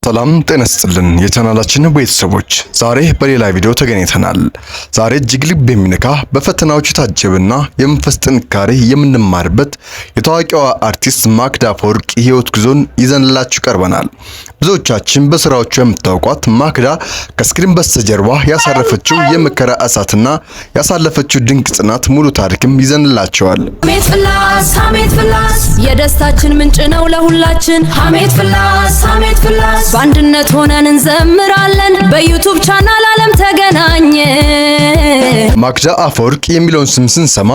ሰላም ጤና ይስጥልን የቻናላችን ቤተሰቦች፣ ዛሬ በሌላ ቪዲዮ ተገናኝተናል። ዛሬ እጅግ ልብ የሚነካ በፈተናዎች የታጀበና የመንፈስ ጥንካሬ የምንማርበት የታዋቂዋ አርቲስት ማክዳ አፈወርቅ የህይወት ጉዞን ይዘንላችሁ ቀርበናል። ብዙዎቻችን በስራዎቿ የምታውቋት ማክዳ ከስክሪን በስተጀርባ ያሳረፈችው የመከራ እሳትና ያሳለፈችው ድንቅ ጽናት ሙሉ ታሪክም ይዘንላችኋል። ሀሜት ፍላስ የደስታችን ምንጭ ነው ለሁላችን። ሀሜት ፍላስ በአንድነት ሆነን እንዘምራለን። በዩቲዩብ ቻናል ዓለም ተገናኘ። ማክዳ አፈወርቅ የሚለውን ስም ስንሰማ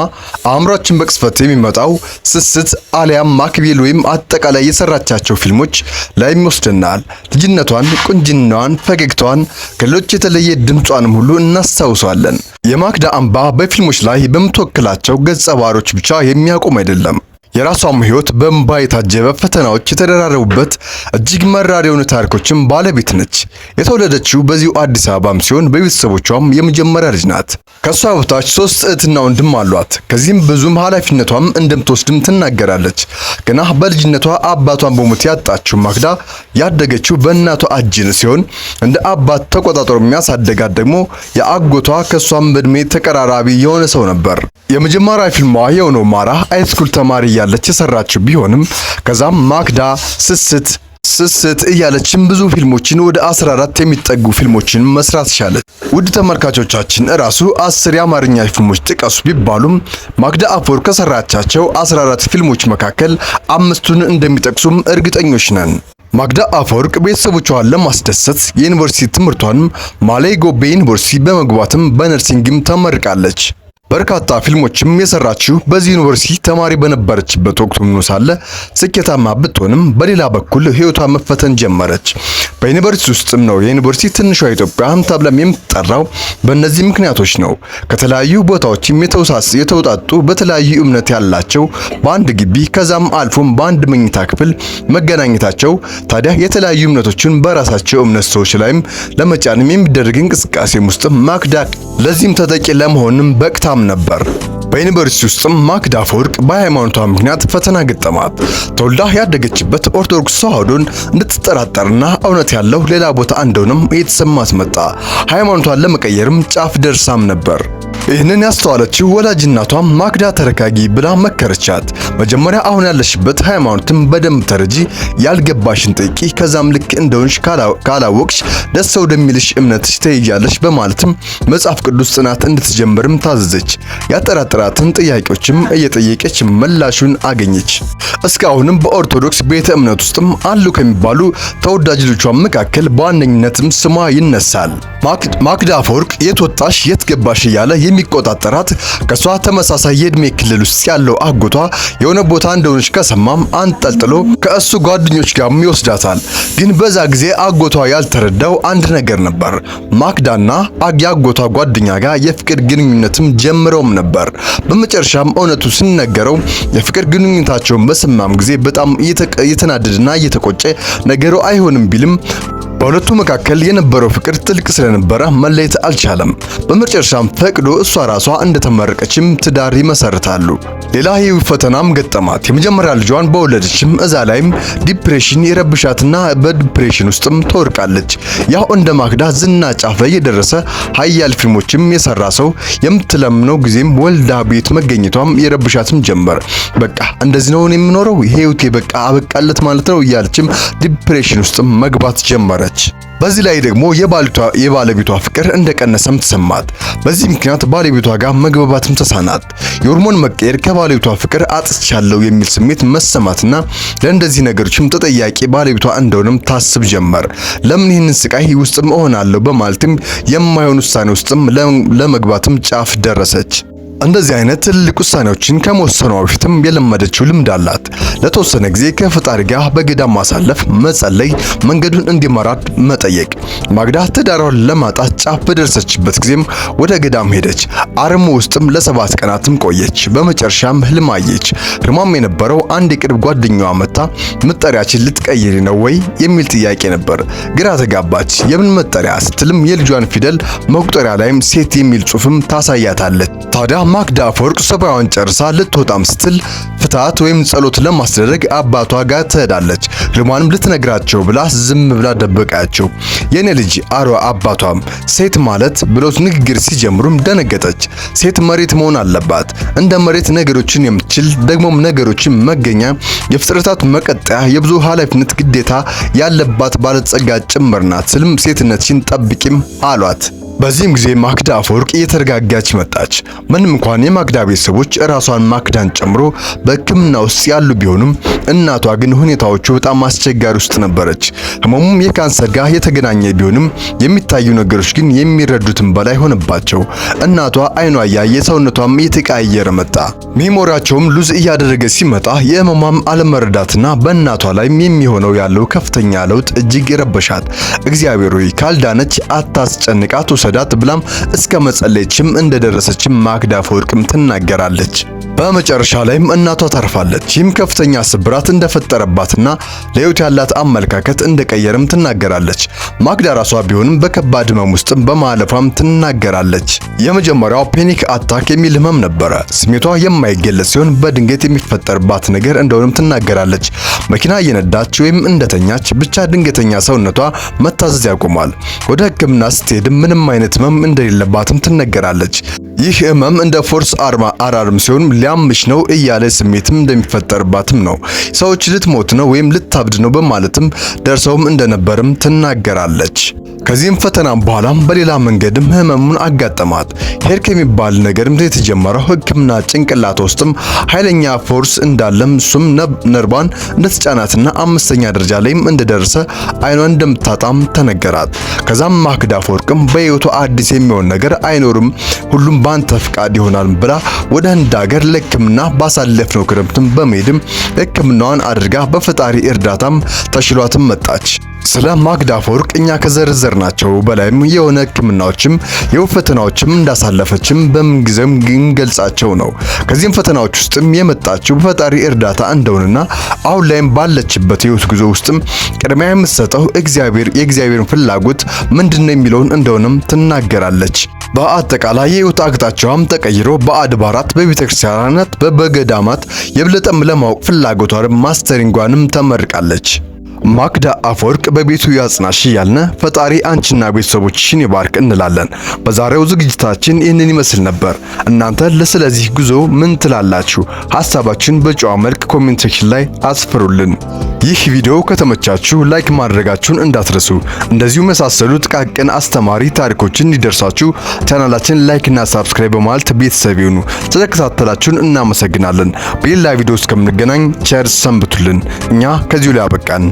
አእምሯችን በቅጽበት የሚመጣው ስስት አሊያም ማክቤል ወይም አጠቃላይ የሰራቻቸው ፊልሞች ላይ ይወስደናል። ልጅነቷን፣ ቁንጅናዋን፣ ፈገግታዋን ከሌሎች የተለየ ድምጿንም ሁሉ እናስታውሳለን። የማክዳ አምባ በፊልሞች ላይ በምትወክላቸው ገጸ ባህሪዎች ብቻ የሚያቆም አይደለም። የራሷም ህይወት በእንባ የታጀበ ፈተናዎች የተደራረቡበት እጅግ መራር የሆኑ ታሪኮችም ባለቤት ነች። የተወለደችው በዚሁ አዲስ አበባም ሲሆን በቤተሰቦቿም የመጀመሪያ ልጅ ናት። ከሷ በታች 3 እህትና ወንድም አሏት። ከዚህም ብዙም ኃላፊነቷም እንደምትወስድም ትናገራለች። ገና በልጅነቷ አባቷን በሞት ያጣችው ማክዳ ያደገችው በእናቷ እጅ ሲሆን እንደ አባት ተቆጣጥሮ የሚያሳደጋት ደግሞ የአጎቷ ከሷም በእድሜ ተቀራራቢ የሆነ ሰው ነበር። የመጀመሪያ ፊልሟ የሆነው ማራ ሃይስኩል ተማሪ ያለች የሰራችው ቢሆንም ከዛም ማክዳ ስስት እያለችም ብዙ ፊልሞችን ወደ 14 የሚጠጉ ፊልሞችን መስራት ቻለች። ውድ ተመልካቾቻችን እራሱ 10 የአማርኛ ፊልሞች ጥቀሱ ቢባሉም ማክዳ አፈወርቅ ከሰራቻቸው 14 ፊልሞች መካከል 5ቱን እንደሚጠቅሱም እርግጠኞች ነን። ማክዳ አፈወርቅ ቤተሰቦቿን ለማስደሰት የዩኒቨርሲቲ ትምህርቷንም ማሌ ጎቤ ዩኒቨርሲቲ በመግባትም በነርሲንግም ተመርቃለች። በርካታ ፊልሞችም የሰራችው በዚህ ዩኒቨርሲቲ ተማሪ በነበረችበት ወቅት ሆኖ ሳለ ስኬታማ ብትሆንም በሌላ በኩል ህይወቷ መፈተን ጀመረች። በዩኒቨርሲቲ ውስጥም ነው የዩኒቨርሲቲ ትንሿ ኢትዮጵያ ተብላ የምትጠራው በእነዚህ ምክንያቶች ነው። ከተለያዩ ቦታዎችም የተውጣጡ በተለያዩ እምነት ያላቸው በአንድ ግቢ ከዛም አልፎም በአንድ መኝታ ክፍል መገናኘታቸው ታዲያ የተለያዩ እምነቶችን በራሳቸው እምነት ሰዎች ላይም ለመጫንም የሚደረግ እንቅስቃሴም ውስጥ ማክዳ ለዚህም ተጠቂ ለመሆንም በቅታም ነበር። በዩኒቨርሲቲ ውስጥም ማክዳ አፈወርቅ በሃይማኖቷ ምክንያት ፈተና ገጠማት። ተወልዳ ያደገችበት ኦርቶዶክስ ተዋህዶን እንድትጠራጠርና እውነት ያለው ሌላ ቦታ እንደሆነም እየተሰማት መጣ። ሃይማኖቷን ለመቀየርም ጫፍ ደርሳም ነበር። ይህንን ያስተዋለችው ወላጅ እናቷም ማክዳ ተረጋጊ ብላ መከረቻት። መጀመሪያ አሁን ያለሽበት ሃይማኖትም በደንብ ተረጂ፣ ያልገባሽን ጠይቂ፣ ከዛም ልክ እንደሆንሽ ካላወቅሽ ደስ ወደሚልሽ እምነትሽ ትሄጃለሽ በማለትም መጽሐፍ ቅዱስ ጥናት እንድትጀምርም ታዘዘች። ያጠራጠራትን ጥያቄዎችም እየጠየቀች ምላሹን አገኘች። እስካሁንም በኦርቶዶክስ ቤተ እምነት ውስጥም አሉ ከሚባሉ ተወዳጅ ልጆቿ መካከል በዋነኝነትም ስሟ ይነሳል። ማክዳ አፈወርቅ የት ወጣሽ የት ገባሽ እያለ የሚቆጣጠራት ከሷ ተመሳሳይ የእድሜ ክልል ውስጥ ያለው አጎቷ የሆነ ቦታ እንደሆነች ከሰማም አንጠልጥሎ ከእሱ ጓደኞች ጋር ይወስዳታል። ግን በዛ ጊዜ አጎቷ ያልተረዳው አንድ ነገር ነበር። ማክዳና የአጎቷ ጓደኛ ጋር የፍቅር ግንኙነትም ጀምረውም ነበር። በመጨረሻም እውነቱ ሲነገረው የፍቅር ግንኙነታቸውን በሰማም ጊዜ በጣም እየተናደደና እየተቆጨ ነገሩ አይሆንም ቢልም በሁለቱ መካከል የነበረው ፍቅር ጥልቅ ስለነበረ መለየት አልቻለም። በመጨረሻም ፈቅዶ እሷ ራሷ እንደተመረቀችም ትዳር ይመሰርታሉ። ሌላ የህይወት ፈተናም ገጠማት። የመጀመሪያ ልጇን በወለደችም እዛ ላይም ዲፕሬሽን የረብሻትና በዲፕሬሽን ውስጥም ትወርቃለች። ያው እንደ ማክዳ ዝና ጫፍ ላይ የደረሰ ሀያል ፊልሞችም የሰራ ሰው የምትለምነው ጊዜም ወልዳ ቤት መገኘቷም የረብሻትም ጀመር። በቃ እንደዚህ ነው የምኖረው ህይወቴ በቃ አበቃለት ማለት ነው እያለችም ዲፕሬሽን ውስጥም መግባት ጀመረች። በዚህ ላይ ደግሞ የባለቤቷ ፍቅር እንደቀነሰም ተሰማት። በዚህ ምክንያት ባለቤቷ ጋር መግባባትም ተሳናት። የሆርሞን መቀየር ከባለቤቷ ፍቅር አጥቻለሁ የሚል ስሜት መሰማትና ለእንደዚህ ነገሮችም ተጠያቂ ባለቤቷ እንደሆነም ታስብ ጀመር። ለምን ይህንን ስቃይ ውስጥም እሆናለሁ በማለትም የማይሆን ውሳኔ ውስጥም ለመግባትም ጫፍ ደረሰች። እንደዚህ አይነት ትልቅ ውሳኔዎችን ከመወሰኗ በፊትም የለመደችው ልምድ አላት። ለተወሰነ ጊዜ ከፈጣሪ ጋር በገዳም ማሳለፍ፣ መጸለይ፣ መንገዱን እንዲመራት መጠየቅ። ማግዳ ትዳሯን ለማጣት ጫፍ በደረሰችበት ጊዜም ወደ ገዳም ሄደች። አርሞ ውስጥም ለ7 ቀናትም ቆየች። በመጨረሻም ህልም አየች። ህልሟም የነበረው አንድ የቅርብ ጓደኛዋ መታ መጠሪያችን ልትቀይሪ ነው ወይ የሚል ጥያቄ ነበር። ግራ ተጋባች። የምን መጠሪያ ስትልም የልጇን ፊደል መቁጠሪያ ላይም ሴት የሚል ጽሑፍም ታሳያታለች። ታዲያ ማክዳ አፈወርቅ ሱባኤዋን ጨርሳ ልትወጣም ስትል ፍትሐት ወይም ጸሎት ለማስደረግ አባቷ ጋር ትሄዳለች። ህልሟንም ልትነግራቸው ብላ ዝም ብላ ደበቃቸው። የኔ ልጅ አሮ አባቷም ሴት ማለት ብሎት ንግግር ሲጀምሩም ደነገጠች። ሴት መሬት መሆን አለባት፣ እንደ መሬት ነገሮችን የምትችል ደግሞም ነገሮችን መገኛ፣ የፍጥረታት መቀጠያ፣ የብዙ ኃላፊነት ግዴታ ያለባት ባለጸጋ ጭምር ናት። ስልም ሴትነትሽን ጠብቂም አሏት። በዚህም ጊዜ ማክዳ አፈወርቅ እየተረጋጋች መጣች። ምንም እንኳን የማክዳ ቤተሰቦች ራሷን ማክዳን ጨምሮ በሕክምና ውስጥ ያሉ ቢሆኑም እናቷ ግን ሁኔታዎቹ በጣም አስቸጋሪ ውስጥ ነበረች። ህመሙም የካንሰር ጋር የተገናኘ ቢሆንም የሚታዩ ነገሮች ግን የሚረዱትም በላይ ሆነባቸው። እናቷ አይኗ እያየ ሰውነቷም እየተቀያየረ መጣ። ሜሞሪያቸውም ሉዝ እያደረገ ሲመጣ የህመሟም አለመረዳትና በእናቷ ላይም የሚሆነው ያለው ከፍተኛ ለውጥ እጅግ ይረበሻት። እግዚአብሔር ሆይ ካልዳነች አታስጨንቃት ዳት ብላም እስከ መጸለይችም እንደደረሰችም ማክዳ አፈወርቅም ትናገራለች። በመጨረሻ ላይም እናቷ ታርፋለች። ይህም ከፍተኛ ስብራት እንደፈጠረባትና ለህይወት ያላት አመለካከት እንደቀየረም ትናገራለች። ማክዳ ራሷ ቢሆንም በከባድ ህመም ውስጥም በማለፏም ትናገራለች። የመጀመሪያው ፔኒክ አታክ የሚል ህመም ነበረ። ስሜቷ የማይገለጽ ሲሆን በድንገት የሚፈጠርባት ነገር እንደሆነም ትናገራለች። መኪና እየነዳች ወይም እንደተኛች ብቻ ድንገተኛ ሰውነቷ መታዘዝ ያቆማል። ወደ ህክምና ስትሄድም ምንም አይነት ህመም እንደሌለባትም ትነገራለች። ይህ ህመም እንደ ፎርስ አላርም ሲሆን ሊያምሽ ነው እያለ ስሜትም እንደሚፈጠርባትም ነው። ሰዎች ልትሞት ነው ወይም ልታብድ ነው በማለትም ደርሰውም እንደነበርም ትናገራለች። ከዚህም ፈተና በኋላም በሌላ መንገድም ህመሙን አጋጠማት። ሄርክ የሚባል ነገርም የተጀመረው ህክምና ጭንቅላት ውስጥም ኃይለኛ ፎርስ እንዳለም እሱም ነርቧን እንደተጫናትና 5ኛ ደረጃ ላይም እንደደረሰ አይኗን እንደምታጣም ተነገራት። ከዛም ማክዳ አፈወርቅም በህይወቷ አዲስ የሚሆን ነገር አይኖርም፣ ሁሉም ባንተ ፍቃድ ይሆናል ብላ ወደ ህንድ ሀገር ለህክምና ባሳለፍነው ክረምትም በመሄድም ህክምናዋን አድርጋ በፈጣሪ እርዳታም ተሽሏትም መጣች። ስለ ማክዳ አፈወርቅ እኛ ከዘረዘርናቸው በላይም የሆነ ህክምናዎችም የህይወት ፈተናዎችም እንዳሳለፈችም በምንጊዜም ግንገልጻቸው ነው። ከዚህም ፈተናዎች ውስጥም የመጣችው በፈጣሪ እርዳታ እንደሆነና አሁን ላይም ባለችበት የህይወት ጉዞ ውስጥም ቅድሚያ የምትሰጠው የእግዚአብሔርን ፍላጎት ምንድነው የሚለውን እንደሆነም ትናገራለች። በአጠቃላይ የህይወት አቅጣጫዋም ተቀይሮ በአድባራት በቤተክርስቲያናት በገዳማት የበለጠም ለማወቅ ፍላጎቷን ማስተሪንጓንም ተመርቃለች። ማክዳ አፈወርቅ በቤቱ ያጽናሽ እያልን ፈጣሪ አንቺና ቤተሰቦችሽን ይባርክ እንላለን። በዛሬው ዝግጅታችን ይህንን ይመስል ነበር። እናንተ ስለዚህ ጉዞ ምን ትላላችሁ? ሐሳባችሁን በጨዋ መልክ ኮሜንት ሴክሽን ላይ አስፍሩልን። ይህ ቪዲዮ ከተመቻችሁ ላይክ ማድረጋችሁን እንዳትረሱ። እንደዚሁ መሳሰሉ ጥቃቅን አስተማሪ ታሪኮችን እንዲደርሳችሁ ቻናላችን ላይክና ሳብስክራይብ በማለት ቤተሰብ ይሁኑ። ስለተከታተላችሁን እናመሰግናለን። በሌላ ቪዲዮ እስከምንገናኝ ቸር ሰንብቱልን። እኛ ከዚሁ ላይ አበቃን።